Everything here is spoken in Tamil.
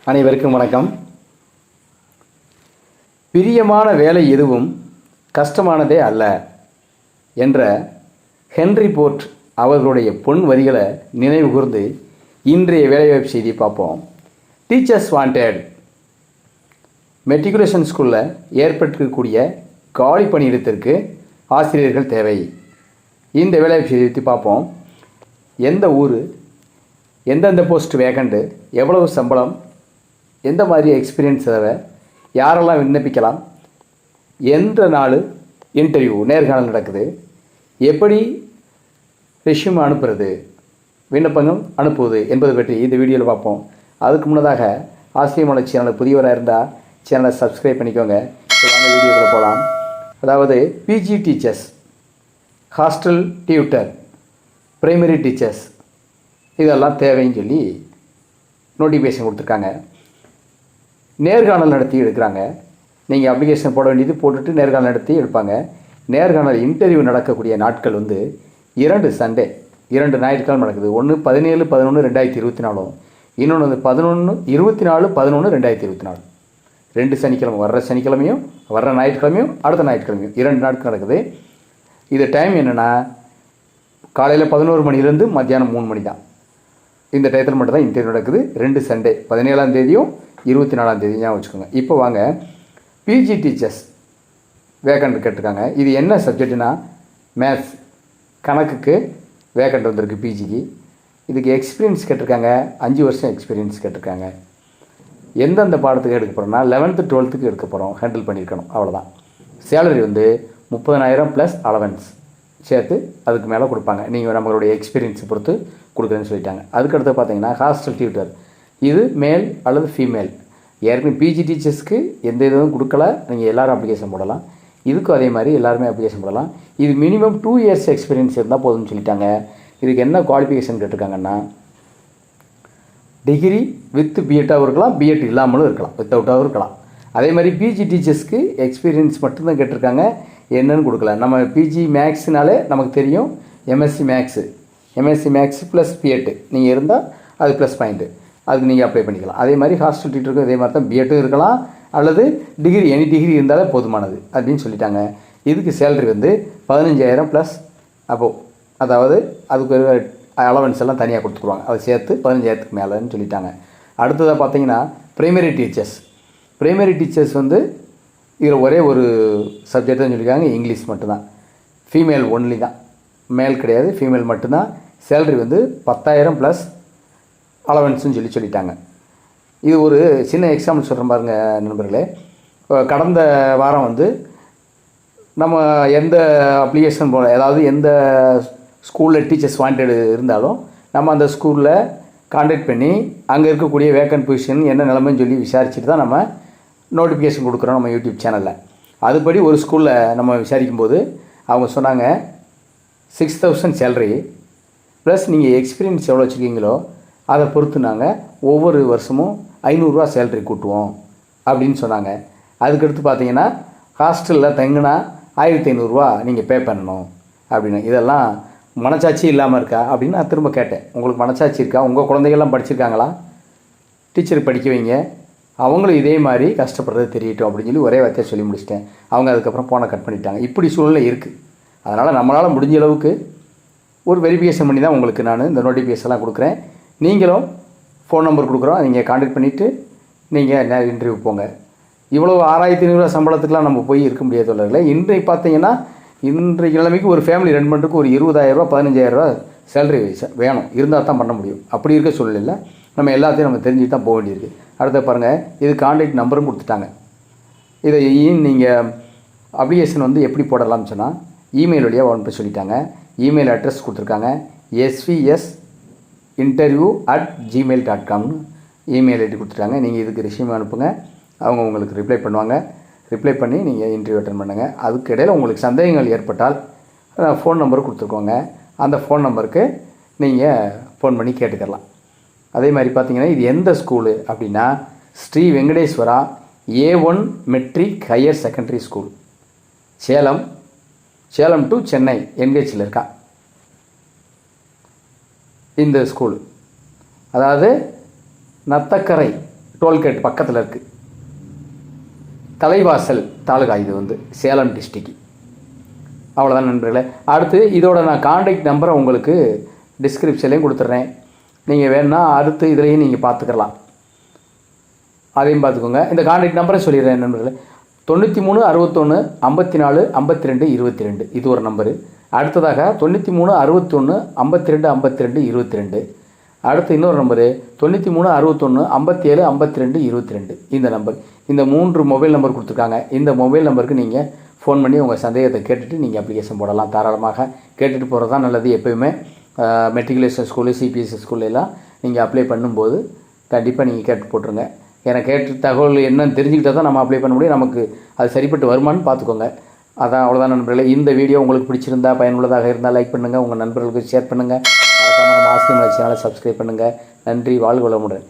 அனைவருக்கும் வணக்கம். பிரியமான வேலை எதுவும் கஷ்டமானதே அல்ல என்ற ஹென்றி போர்ட் அவர்களுடைய பொன் வரிகளை நினைவு கூர்ந்து இன்றைய வேலைவாய்ப்பு செய்தி பார்ப்போம். Teachers wanted. மெட்ரிகுலேஷன் ஸ்கூலில் ஏற்பட்டிருக்கக்கூடிய காலி பணியிடத்திற்கு ஆசிரியர்கள் தேவை. இந்த வேலைவாய்ப்பு செய்தி பற்றி பார்ப்போம். எந்த ஊர், எந்தெந்த போஸ்ட் வேகண்டு, எவ்வளவு சம்பளம், எந்த மாதிரி எக்ஸ்பீரியன்ஸ் தேவை, யாரெல்லாம் விண்ணப்பிக்கலாம், எந்த நாள் இன்டர்வியூ நேர்காணல் நடக்குது, எப்படி ரெஷ்யூம் அனுப்புறது, விண்ணப்பங்கள் அனுப்புவது என்பது பற்றி இந்த வீடியோவில் பார்ப்போம். அதுக்கு முன்னதாக ஆசிரியமலை சேனல் புதியவராக இருந்தால் சேனலை சப்ஸ்கிரைப் பண்ணிக்கோங்க. வாங்க வீடியோவில் போகலாம். அதாவது PG teachers, hostel tutor, primary teachers இதெல்லாம் தேவைன்னு சொல்லி நோட்டிஃபிகேஷன் கொடுத்துருக்காங்க. நேர்காணல் நடத்தி எடுக்கிறாங்க. நீங்கள் அப்ளிகேஷன் போட வேண்டியது போட்டுட்டு நேர்காணல் நடத்தி எடுப்பாங்க. நேர்காணல் இன்டர்வியூ நடக்கக்கூடிய நாட்கள் 2 சண்டே, 2 ஞாயிற்றுக்கிழமை நடக்குது. ஒன்று 17/11/2024, இன்னொன்று 24/11/2024. 2 சனிக்கிழமை, வர்ற சனிக்கிழமையும் வர்ற ஞாயிற்றுக்கிழமையும் அடுத்த ஞாயிற்றுக்கிழமையும் 2 நாட்கள் நடக்குது. இது டைம் என்னென்னா காலையில் 11 மணிலேருந்து மத்தியானம் 3 மணி தான். இந்த டயத்தில் மட்டும் தான் இன்டர்வியூ நடக்குது. 2 சண்டே, 17ஆம் தேதியும் 24ஆம் தேதி ஞாபகம் வச்சுக்கோங்க. இப்போ வாங்க, பிஜி டீச்சர்ஸ் வேக்கண்ட் கேட்டிருக்காங்க. இது என்ன சப்ஜெக்ட்னா மேத்ஸ், கணக்குக்கு வேக்கண்ட் வந்திருக்கு பிஜிக்கு. இதுக்கு எக்ஸ்பீரியன்ஸ் கேட்டிருக்காங்க. 5 வருஷம் எக்ஸ்பீரியன்ஸ் கேட்டிருக்காங்க. எந்தெந்த பாடத்துக்கு எடுக்க போகிறோம்னா 11th 12th எடுக்க போகிறோம், ஹேண்டில் பண்ணியிருக்கணும், அவ்வளோதான். சேலரி 30,000 ப்ளஸ் அலவன்ஸ் சேர்த்து அதுக்கு மேலே கொடுப்பாங்க. நீங்கள் நம்மளுடைய எக்ஸ்பீரியன்ஸை பொறுத்து கொடுக்குறேன்னு சொல்லிட்டாங்க. அதுக்கடுத்து பார்த்தீங்கன்னா ஹாஸ்டல் டியூட்டர், இது மேல் அல்லது ஃபீமேல். ஏற்கனவே பிஜி டீச்சர்ஸ்க்கு எந்த இதுவும் கொடுக்கல, நீங்கள் எல்லோரும் அப்ளிகேஷன் போடலாம். இதுக்கும் அதே மாதிரி எல்லாருமே அப்ளிகேஷன் போடலாம். இது மினிமம் 2 இயர்ஸ் எக்ஸ்பீரியன்ஸ் இருந்தால் போதும்னு சொல்லிட்டாங்க. இதுக்கு என்ன குவாலிஃபிகேஷன் கேட்டிருக்காங்கன்னா டிகிரி வித் பிஎட்டாகவும் இருக்கலாம், பிஎட் இல்லாமலும் இருக்கலாம், வித்தவுட்டாகவும் இருக்கலாம். அதே மாதிரி பிஜி டீச்சர்ஸ்க்கு எக்ஸ்பீரியன்ஸ் மட்டும்தான் கேட்டிருக்காங்க, என்னன்னு கொடுக்கல. நம்ம பிஜி மேக்ஸ்னாலே நமக்கு தெரியும், எம்எஸ்சி மேக்ஸு ப்ளஸ் பிஎட்டு நீங்கள் இருந்தால் அது ப்ளஸ் பாயிண்ட்டு, அதுக்கு நீங்கள் அப்ளை பண்ணிக்கலாம். அதே மாதிரி ஹாஸ்டல் டீச்சருக்கும் இதே மாதிரி தான், பிஎட்டும் இருக்கலாம் அல்லது டிகிரி, எனி டிகிரி இருந்தாலே போதுமானது அப்படின்னு சொல்லிட்டாங்க. இதுக்கு சேலரி 15,000 ப்ளஸ் அப்போது, அதாவது அதுக்கு அலவன்ஸ் எல்லாம் தனியாக கொடுத்துக்குவாங்க, அதை சேர்த்து 15,000க்கு மேலேன்னு சொல்லிட்டாங்க. அடுத்ததாக பார்த்தீங்கன்னா பிரைமரி டீச்சர்ஸ் இதில் ஒரே ஒரு சப்ஜெக்ட் தான் சொல்லியிருக்காங்க, இங்கிலீஷ் மட்டும்தான். ஃபீமேல் ஒன்லி தான், மேல் கிடையாது, ஃபீமேல் மட்டும்தான். சேலரி 10,000 ப்ளஸ் அலவன்ஸுன்னு சொல்லிட்டாங்க. இது ஒரு சின்ன எக்ஸாம்பிள் சொல்கிறேன் பாருங்க நண்பர்களே. கடந்த வாரம் நம்ம எந்த அப்ளிகேஷன் போல, அதாவது எந்த ஸ்கூலில் டீச்சர்ஸ் வாண்டட் இருந்தாலும் நம்ம அந்த ஸ்கூலில் கான்டாக்ட் பண்ணி அங்கே இருக்கக்கூடிய வேக்கன்ட் பொசிஷன் என்ன நிலைமைன்னு சொல்லி விசாரிச்சுட்டு தான் நம்ம நோட்டிஃபிகேஷன் கொடுக்குறோம் நம்ம யூடியூப் சேனலில். அதுபடி ஒரு ஸ்கூலில் நம்ம விசாரிக்கும்போது அவங்க சொன்னாங்க 6,000 சேலரி ப்ளஸ் நீங்கள் எக்ஸ்பீரியன்ஸ் எவ்வளோ வச்சுருக்கீங்களோ அதை பொறுத்து நாங்கள் ஒவ்வொரு வருஷமும் 500 ரூபா சேலரி கூட்டுவோம் அப்படின்னு சொன்னாங்க. அதுக்கடுத்து பார்த்தீங்கன்னா ஹாஸ்டலில் தங்கினா 1,500 ரூபா நீங்கள் பே பண்ணணும் அப்படின்னு. இதெல்லாம் மனச்சாட்சி இல்லாமல் இருக்கா அப்படின்னு நான் திரும்ப கேட்டேன். உங்களுக்கு மனச்சாட்சி இருக்கா? உங்கள் குழந்தைகள்லாம் படிச்சிருக்காங்களா? டீச்சர் படிக்க வைங்க, அவங்களும் இதே மாதிரி கஷ்டப்படுறது தெரியட்டும் அப்படின்னு சொல்லி ஒரே வார்த்தையாக சொல்லி முடிச்சிட்டேன். அவங்க அதுக்கப்புறம் ஃபோனை கட் பண்ணிட்டாங்க. இப்படி சூழ்நிலை இருக்குது. அதனால் நம்மளால் முடிஞ்ச அளவுக்கு ஒரு வெரிஃபிகேஷன் பண்ணி தான் உங்களுக்கு நான் இந்த நோட்டிஃபிகேஷன்லாம் கொடுக்குறேன். நீங்களும் ஃபோன் நம்பர் கொடுக்குறோம், நீங்கள் கான்டாக்ட் பண்ணிவிட்டு நீங்கள் இன்டர்வியூ போங்க. இவ்வளோ 6,500 ரூபா சம்பளத்துக்குலாம் நம்ம போய் இருக்க முடியாது இல்லை. இன்றைக்கு பார்த்தீங்கன்னா இன்றைக்கு நிலைமைக்கு ஒரு ஃபேமிலி ரன் பண்ணுறதுக்கு ஒரு 20,000 ரூபா 15,000 ரூபா சேலரி வேணும், இருந்தால் தான் பண்ண முடியும். அப்படி இருக்க சூழ்நிலையில் நம்ம எல்லாத்தையும் நம்ம தெரிஞ்சுட்டு தான் போக வேண்டியிருக்கு. அடுத்த பாருங்கள், இது கான்டாக்ட் நம்பரும் கொடுத்துட்டாங்க. இதை நீங்கள் அப்ளிகேஷன் எப்படி போடலாம்னு சொன்னால் இமெயில் வழியாக ஒன்று சொல்லிட்டாங்க. இமெயில் அட்ரஸ் கொடுத்துருக்காங்க, svsinterview@gmail.comனு இமெயில் ஐடி கொடுத்துட்டாங்க. நீங்கள் இதுக்கு ரெஸ்யூம் அனுப்புங்க, அவங்க உங்களுக்கு ரிப்ளை பண்ணுவாங்க. ரிப்ளை பண்ணி நீங்கள் இன்டர்வியூ அட்டன் பண்ணுங்கள். அதுக்கு இடையில் உங்களுக்கு சந்தேகங்கள் ஏற்பட்டால் ஃபோன் நம்பர் கொடுத்துருக்கோங்க, அந்த ஃபோன் நம்பருக்கு நீங்கள் ஃபோன் பண்ணி கேட்டுக்கலாம். அதே மாதிரி பார்த்தீங்கன்னா இது எந்த ஸ்கூலு அப்படின்னா Sri Venkateswara A1 matric higher secondary school, Salem to Chennai என்கேச்சில் இருக்கா இந்த ஸ்கூல். அதாவது நத்தக்கரை டோல்கேட் பக்கத்தில் இருக்குது. தலைவாசல் தாலுகா இது வந்து சேலம் டிஸ்ட்ரிக்ட். அவ்வளோதான் நண்பர்களே. அடுத்து இதோட நான் காண்டாக்ட் நம்பரை உங்களுக்கு டிஸ்கிரிப்ஷன்லேயும் கொடுத்துட்றேன். நீங்கள் வேணுன்னா அடுத்து இதுலேயும் நீங்கள் பார்த்துக்கலாம், அதையும் பார்த்துக்கோங்க. இந்த காண்டாக்ட் நம்பரை சொல்லிடுறேன் நண்பர்களே. 93 61 54 52 22 இது ஒரு நம்பரு. அடுத்ததாக 93 61 52 52 22. அடுத்து இன்னொரு நம்பரு 93 61 57 52 22 இந்த நம்பர். இந்த 3 மொபைல் நம்பர் கொடுத்துருக்காங்க. இந்த மொபைல் நம்பருக்கு நீங்கள் ஃபோன் பண்ணி உங்கள் சந்தேகத்தை கேட்டுட்டு நீங்கள் அப்ளிகேஷன் போடலாம். தாராளமாக கேட்டுட்டு போகிறது தான் நல்லது. எப்போயுமே மெட்ரிகுலேஷன் ஸ்கூலு சிபிஎஸ்சி ஸ்கூல்லாம் நீங்கள் அப்ளை பண்ணும்போது கண்டிப்பாக நீங்கள் கேட்டு போட்டுருங்க. ஏன்னா கேட்டு தகவல் என்னன்னு தெரிஞ்சுக்கிட்டால் தான் நம்ம அப்ளை பண்ண முடியும். நமக்கு அது சரிப்பட்டு வருமானு பார்த்துக்கோங்க. அதான் அவ்வளோதான் நண்பர்களே. இந்த வீடியோ உங்களுக்கு பிடிச்சிருந்தா, பயனுள்ளதாக இருந்தால் லைக் பண்ணுங்கள், உங்கள் நண்பர்களுக்கு ஷேர் பண்ணுங்கள். மறக்காமல் நம்ம ஆசிரியர் சேனலை சப்ஸ்கிரைப் பண்ணுங்கள். நன்றி. வாழ்க வளமுடன்.